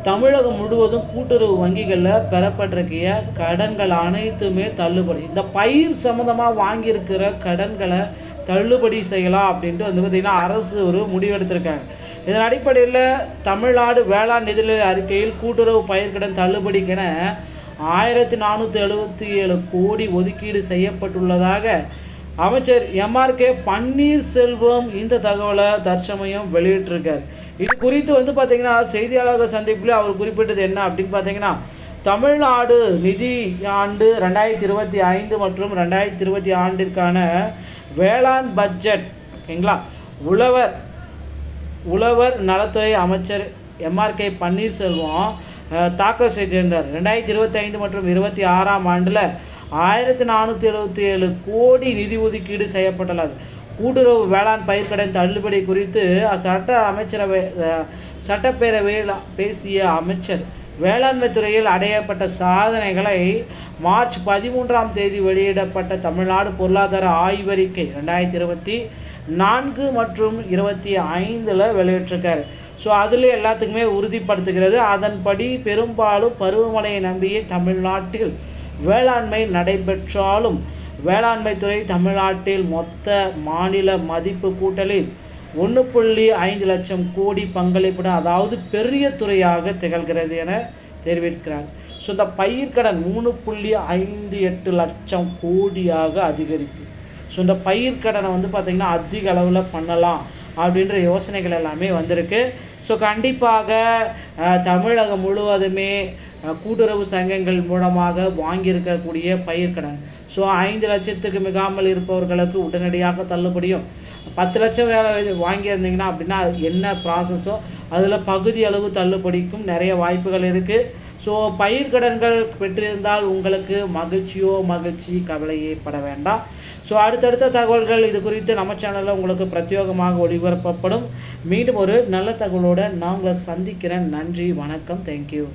தமிழகம் முழுவதும் கூட்டுறவு வங்கிகளில் பெறப்பட்டிருக்கிய கடன்கள் அனைத்துமே தள்ளுபடி. இந்த பயிர் சம்மந்தமாக வாங்கியிருக்கிற கடன்களை தள்ளுபடி செய்யலாம் அப்படின்ட்டு பார்த்திங்கன்னா அரசு ஒரு முடிவெடுத்திருக்காங்க. இதன் அடிப்படையில் தமிழ்நாடு வேளாண் நிதிநிலை அறிக்கையில் கூட்டுறவு பயிர்க்கடன் தள்ளுபடிக்கென 1477 கோடி ஒதுக்கீடு செய்யப்பட்டுள்ளதாக அமைச்சர் எம்ஆர்கே பன்னீர்செல்வம் இந்த தகவலை தற்சமயம் வெளியிட்டிருக்கார். இது குறித்து பார்த்திங்கன்னா செய்தியாளர்கள் சந்திப்பில் அவர் குறிப்பிட்டது என்ன அப்படின்னு பார்த்தீங்கன்னா, தமிழ்நாடு நிதி ஆண்டு 2025 மற்றும் 2026 ஆண்டிற்கான வேளாண் பட்ஜெட் ஓகேங்களா உழவர் நலத்துறை அமைச்சர் எம்ஆர்கே பன்னீர்செல்வம் தாக்கல் செய்திருந்தார். 2025 மற்றும் 2026 ஆண்டில் 1477 கோடி நிதி ஒதுக்கீடு செய்யப்பட்டுள்ளது. கூட்டுறவு வேளாண் பயிர்க்கடன் தள்ளுபடி குறித்து சட்டப்பேரவையில் பேசிய அமைச்சர் வேளாண்மை துறையில் அடையப்பட்ட சாதனைகளை மார்ச் 13 வெளியிடப்பட்ட தமிழ்நாடு பொருளாதார ஆய்வறிக்கை 2024 மற்றும் 2025 வெளியிட்டிருக்காரு. ஸோ அதில் எல்லாத்துக்குமே உறுதிப்படுத்துகிறது. அதன்படி பெரும்பாலும் பருவமழையை நம்பியே தமிழ்நாட்டில் வேளாண்மை நடைபெற்றாலும் வேளாண்மை துறை தமிழ்நாட்டில் மொத்த மாநில மதிப்பு கூட்டலில் 1.5 லட்சம் கோடி பங்களிப்புடன் அதாவது பெரிய துறையாக திகழ்கிறது என தெரிவிக்கிறார். ஸோ இந்த பயிர்க்கடன் 3.58 லட்சம் கோடியாக அதிகரிப்பு. ஸோ இந்த பயிர்க்கடனை பார்த்திங்கன்னா அதிக அளவில் பண்ணலாம் அப்படின்ற யோசனைகள் எல்லாமே வந்திருக்கு. ஸோ கண்டிப்பாக தமிழகம் முழுவதுமே கூட்டுறவு சங்கங்கள் மூலமாக வாங்கியிருக்கக்கூடிய பயிர்க்கடன் 5 லட்சத்துக்கு மிகாமல் இருப்பவர்களுக்கு உடனடியாக தள்ளுபடியும், 10 லட்சம் வாங்கியிருந்தீங்கன்னா அப்படின்னா என்ன ப்ராசஸோ அதில் பகுதி அளவு தள்ளுபடிக்கும் நிறைய வாய்ப்புகள் இருக்குது. ஸோ பயிர்க்கடன்கள் பெற்றிருந்தால் உங்களுக்கு மகிழ்ச்சி, கவலையே பட வேண்டாம். ஸோ அடுத்தடுத்த தகவல்கள் இது குறித்து நம்ம சேனலில் உங்களுக்கு பிரத்யேகமாக ஒளிபரப்பப்படும். மீண்டும் ஒரு நல்ல தகவலோடு நான் உங்களை சந்திக்கிறேன். நன்றி, வணக்கம், தேங்க்யூ.